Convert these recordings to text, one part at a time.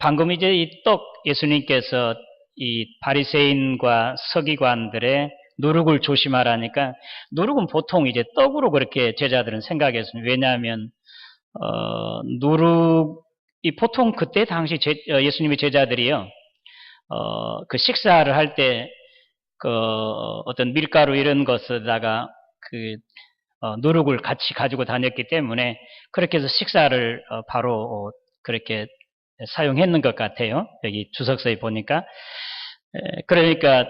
방금 이제 이 떡 예수님께서 이 바리새인과 서기관들의 누룩을 조심하라니까 누룩은 보통 이제 떡으로 그렇게 제자들은 생각했습니다. 왜냐하면 누룩이 보통 그때 당시 예수님의 제자들이요. 그 식사를 할 때 그 어떤 밀가루 이런 것에다가 그 누룩을 같이 가지고 다녔기 때문에 그렇게 해서 식사를 바로 그렇게 사용했는 것 같아요. 여기 주석서에 보니까. 그러니까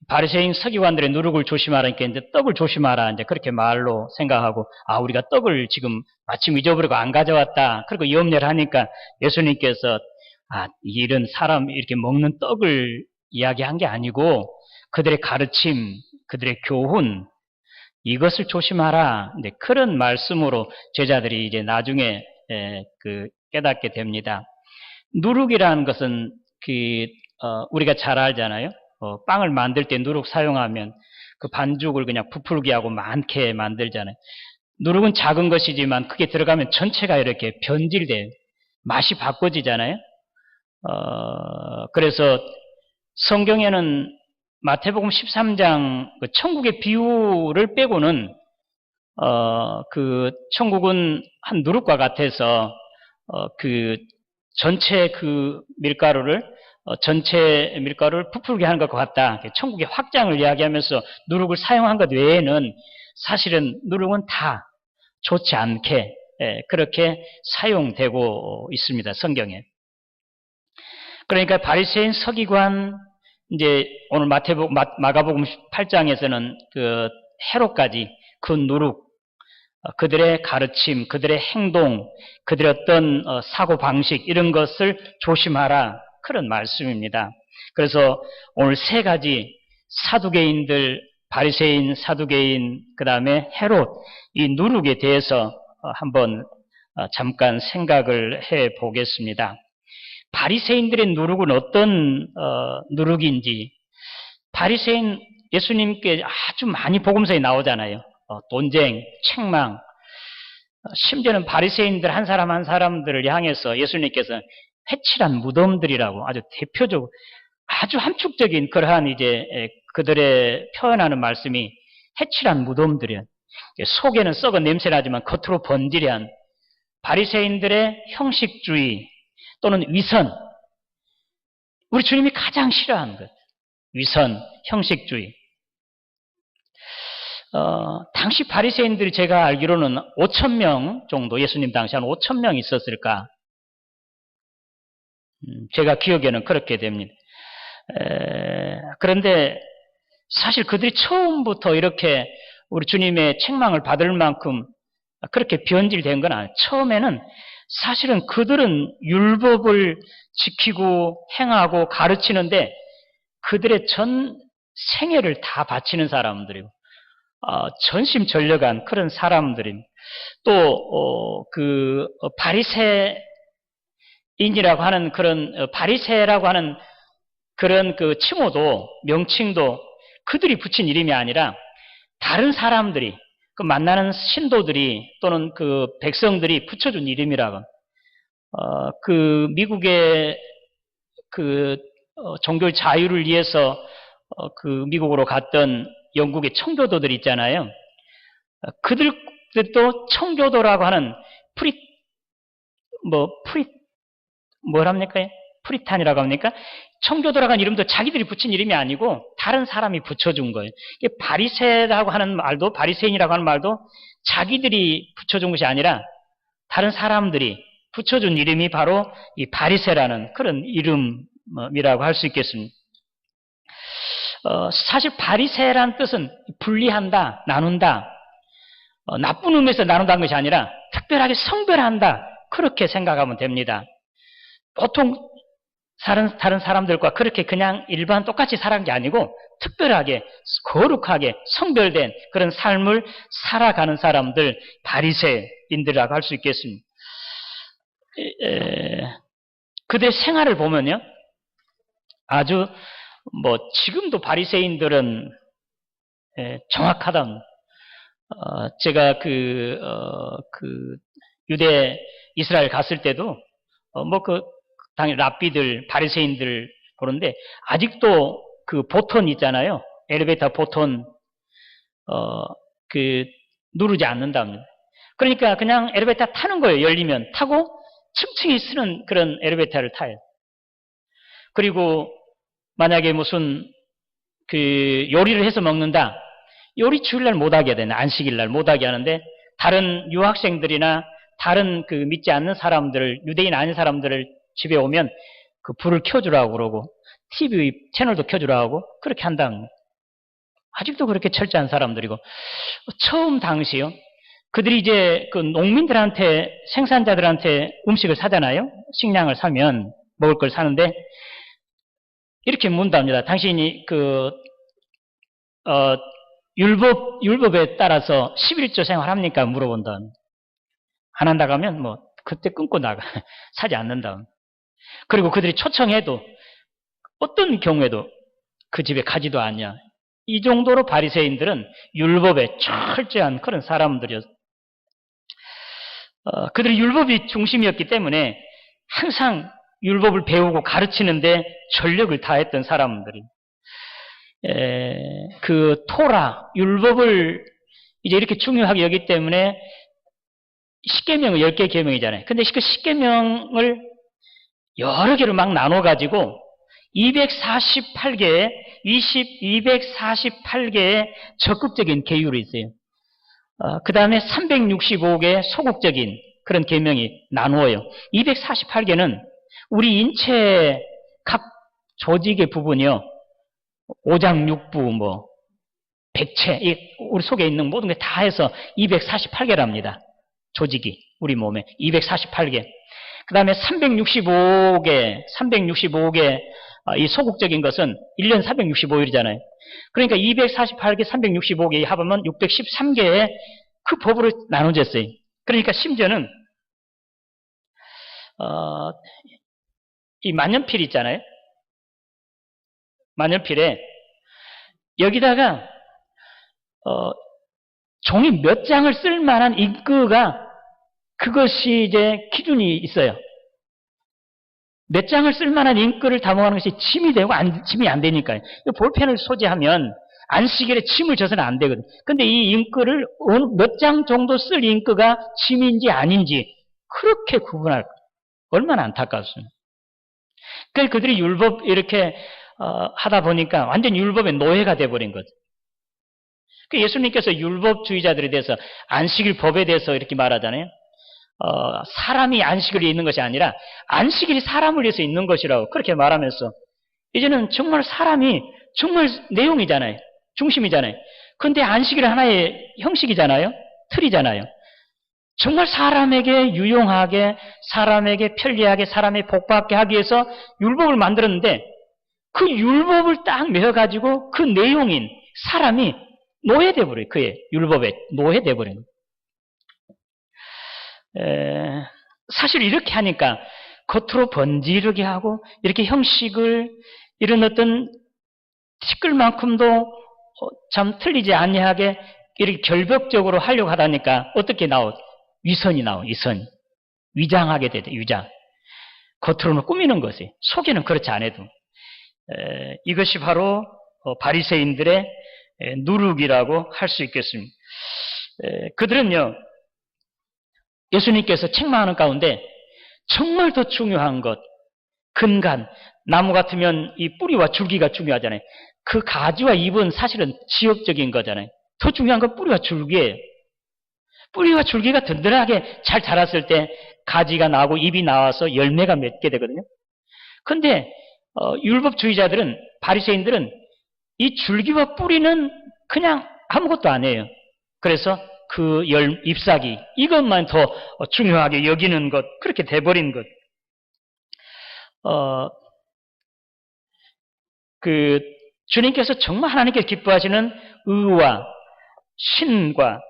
바리새인 서기관들의 누룩을 조심하라니까 이제 떡을 조심하라 이제 그렇게 말로 생각하고 우리가 떡을 지금 마침 잊어버리고 안 가져왔다. 그리고 염려를 하니까 예수님께서 이런 사람 이렇게 먹는 떡을 이야기한 게 아니고 그들의 가르침, 그들의 교훈 이것을 조심하라. 이제 그런 말씀으로 제자들이 이제 나중에 깨닫게 됩니다. 누룩이라는 것은 우리가 잘 알잖아요. 빵을 만들 때 누룩 사용하면 그 반죽을 그냥 부풀게 하고 많게 만들잖아요. 누룩은 작은 것이지만 그게 들어가면 전체가 이렇게 변질돼요. 맛이 바꿔지잖아요. 그래서 성경에는 마태복음 13장 그 천국의 비유를 빼고는 그 천국은 한 누룩과 같아서 그 전체 그 밀가루를 전체 밀가루를 부풀게 하는 것과 같다. 천국의 확장을 이야기하면서 누룩을 사용한 것 외에는 사실은 누룩은 다 좋지 않게 그렇게 사용되고 있습니다. 성경에. 그러니까 바리새인 서기관 이제 오늘 마가복음 8장에서는 그 헤롯까지 그 누룩 그들의 가르침, 그들의 행동, 그들의 어떤 사고 방식 이런 것을 조심하라 그런 말씀입니다. 그래서 오늘 세 가지 사두개인들, 바리새인, 사두개인, 그 다음에 헤롯 이 누룩에 대해서 한번 잠깐 생각을 해 보겠습니다. 바리새인들의 누룩은 어떤 누룩인지 바리새인 예수님께 아주 많이 복음서에 나오잖아요. 논쟁, 책망, 심지어는 바리새인들 한 사람 한 사람들을 향해서 예수님께서 회칠한 무덤들이라고 아주 대표적으로 아주 함축적인 그러한 이제 그들의 표현하는 말씀이 회칠한 무덤들이야. 속에는 썩은 냄새나지만 겉으로 번지르한 바리새인들의 형식주의 또는 위선, 우리 주님이 가장 싫어하는 것, 위선, 형식주의. 당시 바리새인들이 제가 알기로는 5,000명 정도, 예수님 당시 한 5,000명 있었을까? 제가 기억에는 그렇게 됩니다. 그런데 사실 그들이 처음부터 이렇게 우리 주님의 책망을 받을 만큼 그렇게 변질된 건 아니에요. 처음에는 사실은 그들은 율법을 지키고 행하고 가르치는데 그들의 전 생애를 다 바치는 사람들이고 전심전력한 그런 사람들입니다. 또 바리새인이라고 하는 그런 바리새라고 하는 그런 그 칭호도 명칭도 그들이 붙인 이름이 아니라 다른 사람들이 그 만나는 신도들이 또는 그 백성들이 붙여준 이름이라고. 그 미국의 그 종교 자유를 위해서 그 미국으로 갔던 영국의 청교도들 있잖아요. 그들도 청교도라고 하는 뭐랍니까? 프리탄이라고 합니까? 청교도라고 하는 이름도 자기들이 붙인 이름이 아니고 다른 사람이 붙여준 거예요. 바리새라고 하는 말도 바리새인이라고 하는 말도 자기들이 붙여준 것이 아니라 다른 사람들이 붙여준 이름이 바로 이 바리새라는 그런 이름이라고 할 수 있겠습니다. 사실 바리새라는 뜻은 분리한다, 나눈다, 나쁜 의미에서 나눈다는 것이 아니라 특별하게 성별한다 그렇게 생각하면 됩니다. 보통 다른 사람들과 그렇게 그냥 일반 똑같이 살아간 게 아니고 특별하게 거룩하게 성별된 그런 삶을 살아가는 사람들 바리새인들이라고 할 수 있겠습니다. 그들의 생활을 보면요 아주 지금도 바리새인들은 정확하다. 제가 유대 이스라엘 갔을 때도 당연히 랍비들, 바리새인들 보는데 아직도 그 보톤 있잖아요. 엘리베이터 보톤 누르지 않는답니다. 그러니까 그냥 엘리베이터 타는 거예요. 열리면 타고 층층이 쓰는 그런 엘리베이터를 타요. 그리고 만약에 무슨 요리를 해서 먹는다. 요리 주일날 못하게 되네. 안식일날 못하게 하는데 다른 유학생들이나 다른 믿지 않는 사람들을, 유대인 아닌 사람들을 집에 오면 그 불을 켜주라고 그러고 TV 채널도 켜주라고 그렇게 한다는. 아직도 그렇게 철저한 사람들이고, 처음 당시요. 그들이 이제 그 농민들한테, 생산자들한테 음식을 사잖아요. 식량을 사면 먹을 걸 사는데 이렇게 묻답니다. 당신이 율법에 따라서 11조 생활합니까? 물어본다. 안 한다고 하면 그때 끊고 나가. 사지 않는다. 그리고 그들이 초청해도 어떤 경우에도 그 집에 가지도 않냐. 이 정도로 바리새인들은 율법에 철저한 그런 사람들이었어요. 그들이 율법이 중심이었기 때문에 항상 율법을 배우고 가르치는데 전력을 다했던 사람들이. 그 토라, 율법을 이제 이렇게 중요하게 여기기 때문에 10계명은 10개 계명이잖아요. 근데 그 10계명을 여러 개로 막 나눠가지고 248개의 적극적인 계율이 있어요. 그 다음에 365개의 소극적인 그런 계명이 나누어요. 248개는 우리 인체 각 조직의 부분이요. 오장육부, 백체, 우리 속에 있는 모든 게 다 해서 248개랍니다. 조직이, 우리 몸에. 248개. 그 다음에 365개, 이 소극적인 것은 1년 365일이잖아요. 그러니까 248개, 365개 합하면 613개의 그 법으로 나눠졌어요. 그러니까 심지어는, 이 만년필 있잖아요. 만년필에 여기다가, 종이 몇 장을 쓸 만한 잉크가 그것이 이제 기준이 있어요. 몇 장을 쓸 만한 잉크를 담아가는 것이 침이 되고 침이 안 되니까요. 볼펜을 소지하면 안식일에 침을 져서는 안 되거든요. 근데 이 잉크를 몇 장 정도 쓸 잉크가 침인지 아닌지 그렇게 구분할 거예요. 얼마나 안타깝습니까? 그러니까 그들이 율법 이렇게 하다 보니까 완전 율법의 노예가 돼버린 거죠. 예수님께서 율법주의자들에 대해서 안식일 법에 대해서 이렇게 말하잖아요. 사람이 안식일이 있는 것이 아니라 안식일이 사람을 위해서 있는 것이라고 그렇게 말하면서 이제는 정말 사람이 정말 내용이잖아요. 중심이잖아요. 그런데 안식일은 하나의 형식이잖아요. 틀이잖아요. 정말 사람에게 유용하게, 사람에게 편리하게, 사람에게 복받게 하기 위해서 율법을 만들었는데 그 율법을 딱 메어가지고 그 내용인 사람이 노예돼 버려요. 그의 율법에 노예돼 버려요. 사실 이렇게 하니까 겉으로 번지르게 하고 이렇게 형식을 이런 어떤 티끌 만큼도 참 틀리지 아니하게 이렇게 결벽적으로 하려고 하다니까 어떻게 위선이 나와. 위선. 위장하게 되죠. 위장. 겉으로는 꾸미는 것이. 속에는 그렇지 않아도. 이것이 바로 바리새인들의 누룩이라고 할 수 있겠습니다. 그들은요. 예수님께서 책망하는 가운데 정말 더 중요한 것, 근간, 나무 같으면 이 뿌리와 줄기가 중요하잖아요. 그 가지와 잎은 사실은 지역적인 거잖아요. 더 중요한 건 뿌리와 줄기예요. 뿌리와 줄기가 든든하게 잘 자랐을 때 가지가 나고 잎이 나와서 열매가 맺게 되거든요. 그런데 율법주의자들은, 바리새인들은 이 줄기와 뿌리는 그냥 아무것도 안 해요. 그래서 그 잎사귀, 이것만 더 중요하게 여기는 것, 그렇게 돼버린 것. 주님께서 정말 하나님께서 기뻐하시는 의와 신과,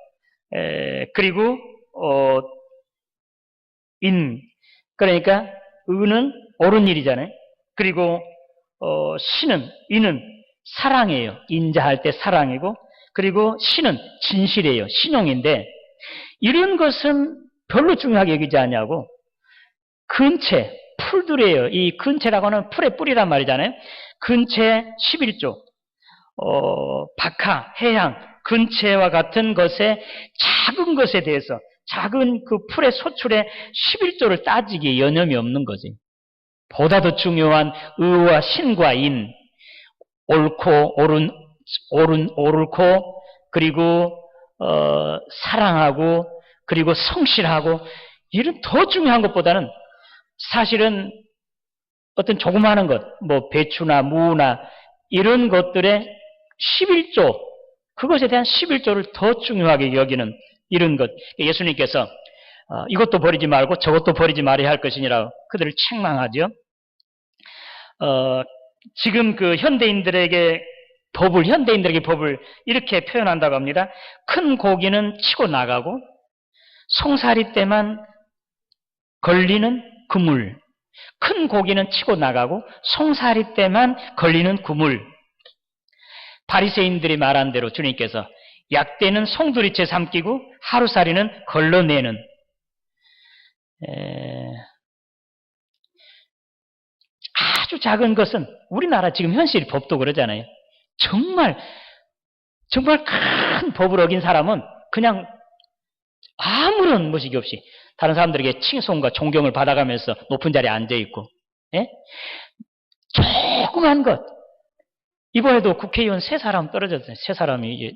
그리고, 그러니까, 의는 옳은 일이잖아요. 그리고, 이는 사랑이에요. 인자할 때 사랑이고, 그리고 신은 진실이에요. 신용인데 이런 것은 별로 중요하게 여기지 않냐고 근체, 풀들이에요. 이 근체라고 하는 풀의 뿌리란 말이잖아요. 근체 11조, 박하, 해양, 근체와 같은 것에 작은 것에 대해서 작은 그 풀의 소출에 11조를 따지기에 여념이 없는 거지. 보다 더 중요한 의와 신과 인, 옳고 옳고 그리고 사랑하고 그리고 성실하고 이런 더 중요한 것보다는 사실은 어떤 조그마한 것, 뭐 배추나 무나 이런 것들의 11조, 그것에 대한 11조를 더 중요하게 여기는 이런 것. 예수님께서 이것도 버리지 말고 저것도 버리지 말아야 할 것이니라 그들을 책망하죠. 지금 그 현대인들에게 법을 이렇게 표현한다고 합니다. 큰 고기는 치고 나가고 송사리 때만 걸리는 그물. 큰 고기는 치고 나가고 송사리 때만 걸리는 그물. 바리새인들이 말한 대로 주님께서 약대는 송두리째 삼키고 하루살이는 걸러내는 아주 작은 것은 우리나라 지금 현실 법도 그러잖아요. 정말 큰 법을 어긴 사람은 그냥 아무런 모식이 없이 다른 사람들에게 칭송과 존경을 받아가면서 높은 자리에 앉아있고, 예? 조그만 것. 이번에도 국회의원 세 사람이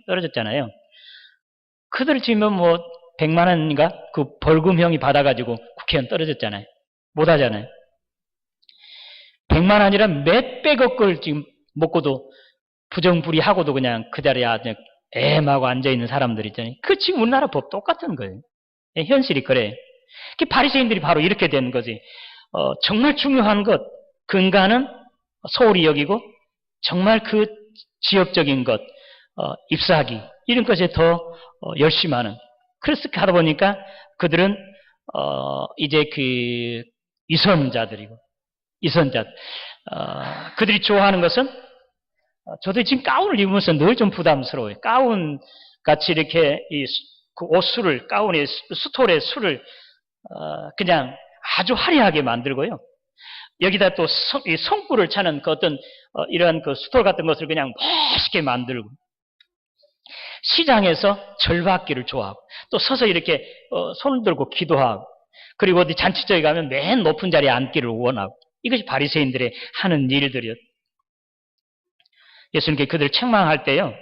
떨어졌잖아요. 그들 지금 뭐 100만 원인가 그 벌금형이 받아가지고 국회의원 떨어졌잖아요. 못하잖아요. 100만 원이라 몇백억을 지금 먹고도 부정부리하고도 그냥 그 자리에 아주 애마고 앉아있는 사람들 있잖아요. 그 지금 우리나라 법 똑같은 거예요. 현실이 그래요. 바리새인들이 바로 이렇게 되는 거지. 정말 중요한 것, 근간은 소홀히 여기고 정말 그 지역적인 것, 입사하기 이런 것에 더 열심하는. 그래서 하다 보니까 그들은 이제 그 이선자들이고 그들이 좋아하는 것은 저도 지금 가운을 입으면서 늘 좀 부담스러워요. 가운 같이 이렇게 그 옷술을 가운에 스톨의 술을 그냥 아주 화려하게 만들고요. 여기다 또 성불을 차는 그 어떤 이러한 그 스톨 같은 것을 그냥 멋있게 만들고 시장에서 절받기를 좋아하고 또 서서 이렇게 손을 들고 기도하고 그리고 어디 잔치장에 가면 맨 높은 자리에 앉기를 원하고 이것이 바리새인들의 하는 일들이었. 예수님께 그들을 책망할 때요.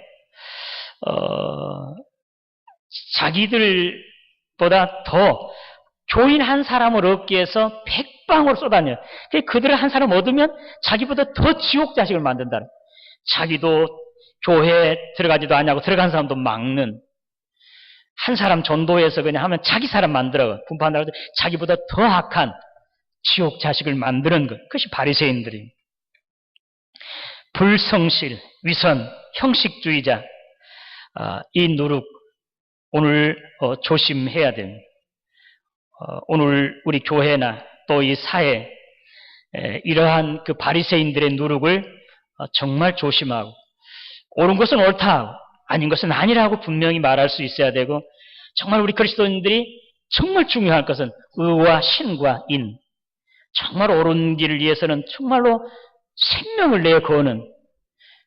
자기들보다 더 교인 한 사람을 얻기 위해서 백방으로 쏟아내요. 그들을 한 사람 얻으면 자기보다 더 지옥 자식을 만든다. 자기도 교회에 들어가지도 않냐고 들어간 사람도 막는. 한 사람 전도해서 그냥 하면 자기 사람 만들어 분파한다고 해서 자기보다 더 악한 지옥 자식을 만드는 것. 그것이 바리새인들이. 불성실, 위선, 형식주의자. 이 누룩 오늘 조심해야 됩니다. 오늘 우리 교회나 또 이 사회 이러한 그 바리새인들의 누룩을 정말 조심하고 옳은 것은 옳다, 아닌 것은 아니라고 분명히 말할 수 있어야 되고 정말 우리 그리스도인들이 정말 중요한 것은 의와 신과 인, 정말 옳은 길을 위해서는 정말로 생명을 내어 거는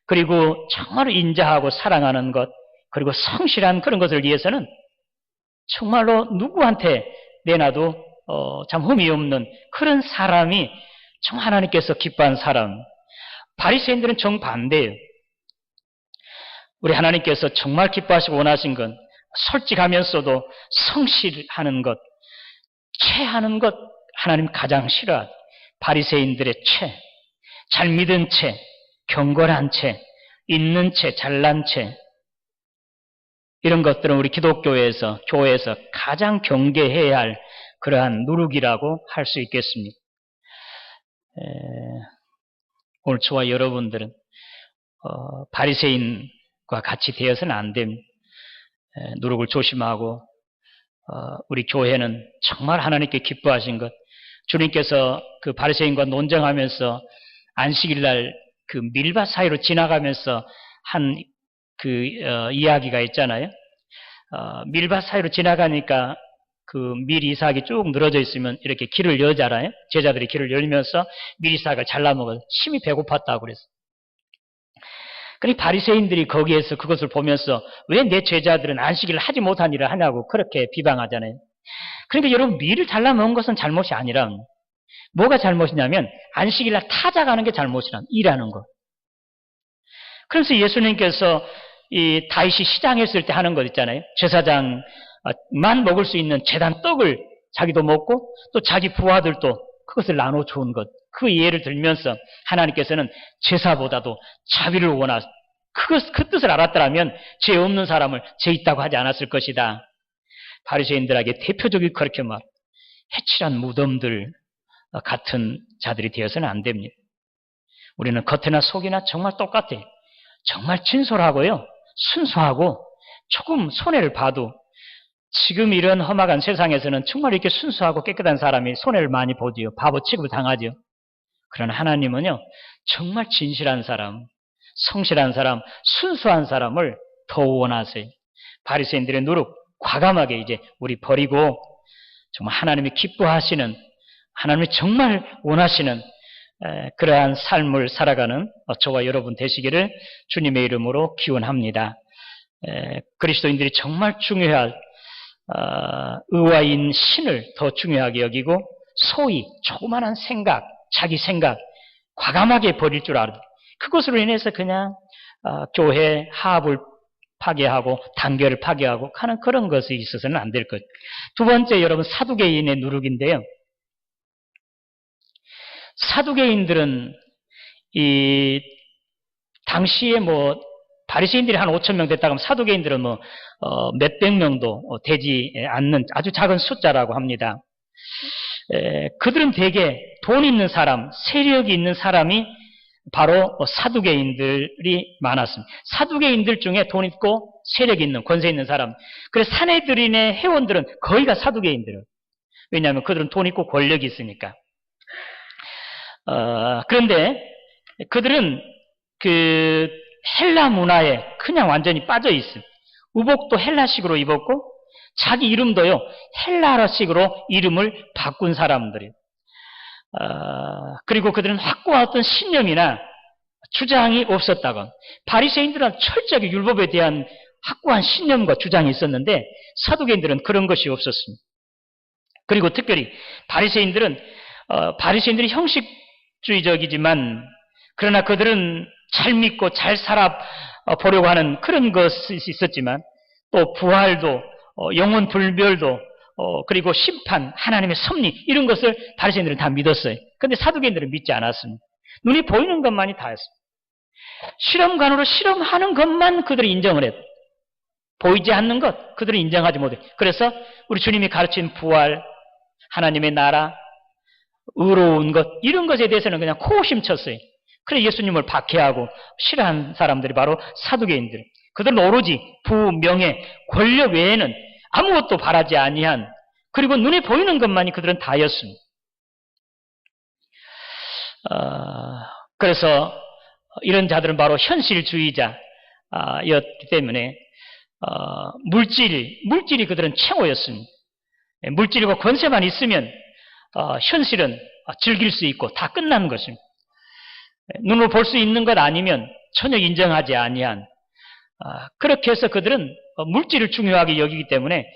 그리고 정말 인자하고 사랑하는 것 그리고 성실한 그런 것을 위해서는 정말로 누구한테 내놔도 참 흠이 없는 그런 사람이 정말 하나님께서 기뻐한 사람. 바리새인들은 정반대예요. 우리 하나님께서 정말 기뻐하시고 원하신 건 솔직하면서도 성실하는 것, 체하는 것 하나님 가장 싫어하죠. 바리새인들의 체, 잘 믿은 채, 경건한 채, 있는 채, 잘난 채 이런 것들은 우리 기독교에서 교회에서 가장 경계해야 할 그러한 누룩이라고 할 수 있겠습니다. 오늘 저와 여러분들은 바리새인과 같이 되어서는 안 됩니다. 누룩을 조심하고 우리 교회는 정말 하나님께 기뻐하신 것, 주님께서 그 바리새인과 논쟁하면서 안식일날 그 밀밭 사이로 지나가면서 한 그 이야기가 있잖아요. 밀밭 사이로 지나가니까 그 밀 이삭이 쭉 늘어져 있으면 이렇게 길을 여잖아요. 제자들이 길을 열면서 밀 이삭을 잘라 먹어서 심히 배고팠다고 그랬어요. 그러니까 바리새인들이 거기에서 그것을 보면서 왜 내 제자들은 안식일을 하지 못한 일을 하냐고 그렇게 비방하잖아요. 그러니까 여러분, 밀을 잘라 먹은 것은 잘못이 아니라 뭐가 잘못이냐면 안식일날 타작하는 게 잘못이란 일하는 거. 그래서 예수님께서 이 다윗이 시장했을 때 하는 것 있잖아요. 제사장만 먹을 수 있는 제단 떡을 자기도 먹고 또 자기 부하들도 그것을 나눠 주는 것. 그 예를 들면서 하나님께서는 제사보다도 자비를 원하시. 그 뜻을 알았더라면 죄 없는 사람을 죄 있다고 하지 않았을 것이다. 바리새인들에게 대표적인 그렇게 말. 해칠한 무덤들 같은 자들이 되어서는 안 됩니다. 우리는 겉이나 속이나 정말 똑같아요. 정말 진솔하고요. 순수하고 조금 손해를 봐도 지금 이런 험악한 세상에서는 정말 이렇게 순수하고 깨끗한 사람이 손해를 많이 보지요. 바보 취급을 당하죠. 그러나 하나님은요. 정말 진실한 사람, 성실한 사람, 순수한 사람을 더 원하세요. 바리새인들의 노력 과감하게 이제 우리 버리고 정말 하나님이 기뻐하시는, 하나님이 정말 원하시는 그러한 삶을 살아가는 저와 여러분 되시기를 주님의 이름으로 기원합니다. 그리스도인들이 정말 중요할 의와인 신을 더 중요하게 여기고 소위 조그마한 생각, 자기 생각 과감하게 버릴 줄 알아요. 그것으로 인해서 그냥 교회 화합을 파괴하고 단결을 파괴하고 하는 그런 것이 있어서는 안 될 것. 두 번째, 여러분, 사두개인의 누룩인데요. 사두개인들은 이 당시에 바리새인들이 한 5천 명 됐다고 하면 사두개인들은 몇백 명도 되지 않는 아주 작은 숫자라고 합니다. 그들은 대개 돈 있는 사람, 세력이 있는 사람이 바로 사두개인들이 많았습니다. 사두개인들 중에 돈 있고 세력 있는, 권세 있는 사람. 그래서 사내들인의 회원들은 거의가 사두개인들은. 왜냐하면 그들은 돈 있고 권력이 있으니까. 그런데 그들은 그 헬라 문화에 그냥 완전히 빠져 있습니다. 의복도 헬라식으로 입었고 자기 이름도요 헬라어식으로 이름을 바꾼 사람들이에요. 그리고 그들은 확고한 어떤 신념이나 주장이 없었다고. 바리새인들은 철저하게 율법에 대한 확고한 신념과 주장이 있었는데 사두개인들은 그런 것이 없었습니다. 그리고 특별히 바리새인들이 형식주의적이지만 그러나 그들은 잘 믿고 잘 살아보려고 하는 그런 것이 있었지만 또 부활도 영원 불멸도 그리고 심판, 하나님의 섭리 이런 것을 바리새인들은 다 믿었어요. 그런데 사두개인들은 믿지 않았습니다. 눈이 보이는 것만이 다였습니다. 실험관으로 실험하는 것만 그들이 인정을 했고 보이지 않는 것 그들은 인정하지 못해요. 그래서 우리 주님이 가르친 부활, 하나님의 나라, 의로운 것 이런 것에 대해서는 그냥 코웃음 쳤어요. 그래서 예수님을 박해하고 싫어하는 사람들이 바로 사두개인들. 그들은 오로지 부, 명예, 권력 외에는 아무것도 바라지 아니한 그리고 눈에 보이는 것만이 그들은 다였습니다. 그래서 이런 자들은 바로 현실주의자였기 때문에 물질이 그들은 최고였습니다. 물질과 권세만 있으면 현실은 즐길 수 있고 다 끝나는 것입니다. 눈으로 볼 수 있는 것 아니면 전혀 인정하지 아니한 그렇게 해서 그들은 물질을 중요하게 여기기 때문에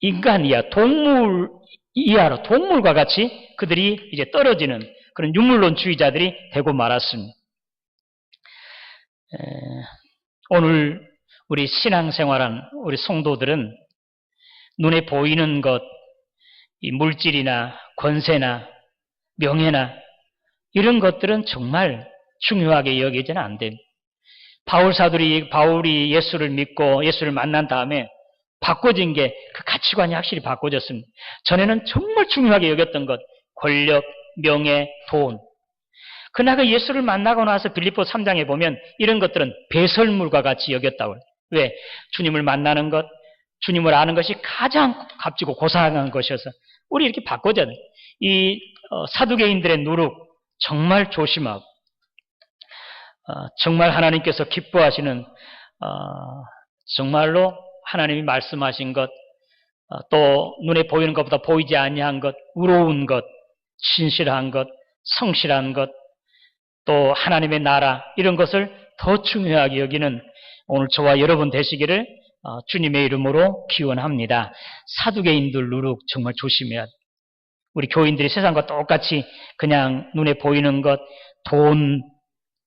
인간 이하, 동물 이하로 동물과 같이 그들이 이제 떨어지는 그런 유물론주의자들이 되고 말았습니다. 오늘 우리 신앙생활한 우리 성도들은 눈에 보이는 것, 이 물질이나 권세나 명예나 이런 것들은 정말 중요하게 여기지는 안 됩니다. 바울이 예수를 믿고 예수를 만난 다음에 바꿔진 게 그 가치관이 확실히 바꿔졌습니다. 전에는 정말 중요하게 여겼던 것, 권력, 명예, 돈. 그러나 그 예수를 만나고 나서 빌립보 3장에 보면 이런 것들은 배설물과 같이 여겼다고 해요. 왜? 주님을 만나는 것, 주님을 아는 것이 가장 값지고 고상한 것이어서 우리 이렇게 바꿔잖아요. 이 사두개인들의 누룩 정말 조심하고 정말 하나님께서 기뻐하시는 정말로 하나님이 말씀하신 것 또 눈에 보이는 것보다 보이지 아니한 것, 의로운 것, 신실한 것, 성실한 것, 또 하나님의 나라 이런 것을 더 중요하게 여기는 오늘 저와 여러분 되시기를 주님의 이름으로 기원합니다. 사두개인들 누룩 정말 조심해야 돼. 우리 교인들이 세상과 똑같이 그냥 눈에 보이는 것, 돈,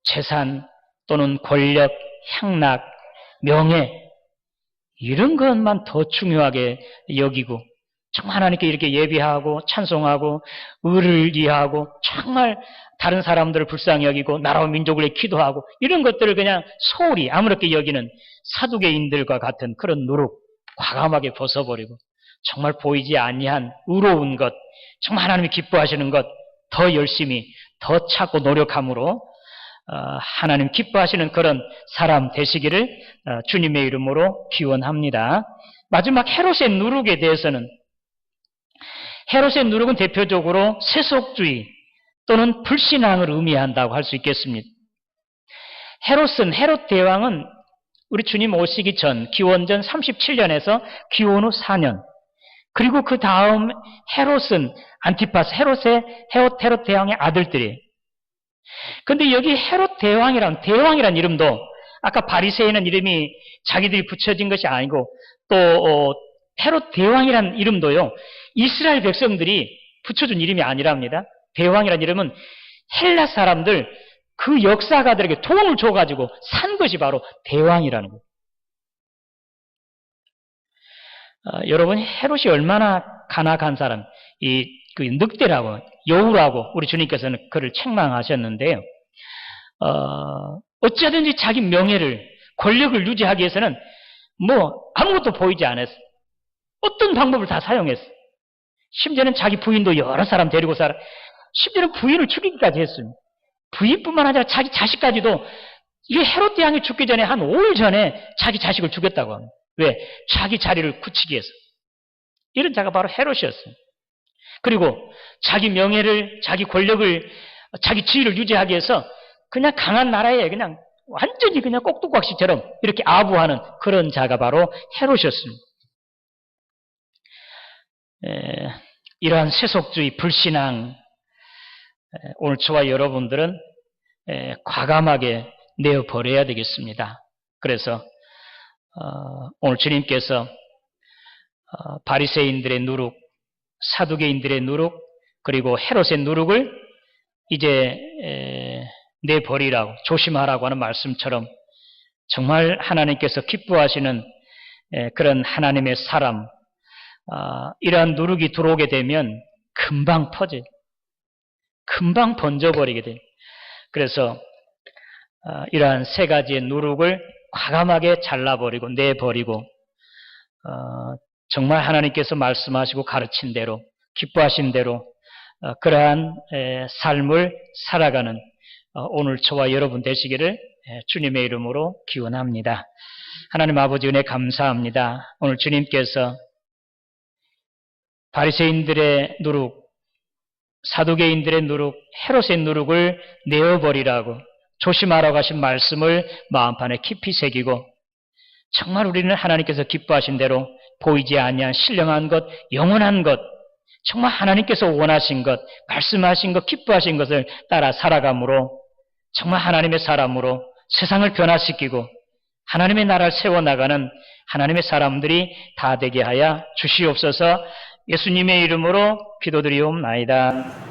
재산 또는 권력, 향락, 명예 이런 것만 더 중요하게 여기고 정말 하나님께 이렇게 예배하고 찬송하고 의를 이해하고 정말 다른 사람들을 불쌍히 여기고 나라와 민족을 위해 기도하고 이런 것들을 그냥 소홀히 아무렇게 여기는 사두개인들과 같은 그런 누룩 과감하게 벗어버리고 정말 보이지 아니한 의로운 것 정말 하나님이 기뻐하시는 것 더 열심히 더 찾고 노력함으로 하나님 기뻐하시는 그런 사람 되시기를 주님의 이름으로 기원합니다. 마지막 헤롯의 누룩에 대해서는 헤롯의 누룩은 대표적으로 세속주의 또는 불신앙을 의미한다고 할 수 있겠습니다. 헤롯 대왕은 우리 주님 오시기 전 기원전 37년에서 기원 후 4년 그리고 그 다음 헤롯은 안티파스 헤롯 대왕의 아들들이에요. 근데 여기 헤롯 대왕이란 이름도 아까 바리새인은 이름이 자기들이 붙여진 것이 아니고 또 헤롯 대왕이란 이름도요. 이스라엘 백성들이 붙여준 이름이 아니랍니다. 대왕이란 이름은 헬라 사람들 그 역사가들에게 돈을 줘가지고 산 것이 바로 대왕이라는 거예요. 여러분 헤롯이 얼마나 간악한 사람, 그 늑대라고 여우라고 우리 주님께서는 그를 책망하셨는데요. 어찌하든지 자기 명예를 권력을 유지하기 위해서는 아무것도 보이지 않았어. 어떤 방법을 다 사용했어. 심지어는 자기 부인도 여러 사람 데리고 심지어는 부인을 죽이기까지 했습니다. 부인뿐만 아니라 자기 자식까지도 이게 헤롯 대왕이 죽기 전에 한 5일 전에 자기 자식을 죽였다고 합니다. 왜? 자기 자리를 굳히기 위해서. 이런 자가 바로 헤롯이었어요. 그리고 자기 명예를, 자기 권력을, 자기 지위를 유지하기 위해서 그냥 강한 나라에 그냥 완전히 그냥 꼭두각시처럼 이렇게 아부하는 그런 자가 바로 헤롯이었습니다. 이러한 세속주의, 불신앙, 오늘 저와 여러분들은 과감하게 내어버려야 되겠습니다. 그래서 오늘 주님께서 바리새인들의 누룩, 사두개인들의 누룩, 그리고 헤롯의 누룩을 이제 내버리라고 조심하라고 하는 말씀처럼 정말 하나님께서 기뻐하시는 그런 하나님의 사람, 이러한 누룩이 들어오게 되면 금방 퍼져요. 금방 번져버리게 돼요. 그래서 이러한 세 가지의 누룩을 과감하게 잘라버리고 내버리고 정말 하나님께서 말씀하시고 가르친 대로 기뻐하신 대로 그러한 삶을 살아가는 오늘 저와 여러분 되시기를 주님의 이름으로 기원합니다. 하나님 아버지 은혜 감사합니다. 오늘 주님께서 바리새인들의 누룩, 사두개인들의 누룩, 헤롯의 누룩을 내어버리라고 조심하라고 하신 말씀을 마음판에 깊이 새기고 정말 우리는 하나님께서 기뻐하신 대로 보이지 아니한 신령한 것, 영원한 것, 정말 하나님께서 원하신 것, 말씀하신 것, 기뻐하신 것을 따라 살아감으로 정말 하나님의 사람으로 세상을 변화시키고 하나님의 나라를 세워나가는 하나님의 사람들이 다 되게 하여 주시옵소서. 예수님의 이름으로 기도드리옵나이다.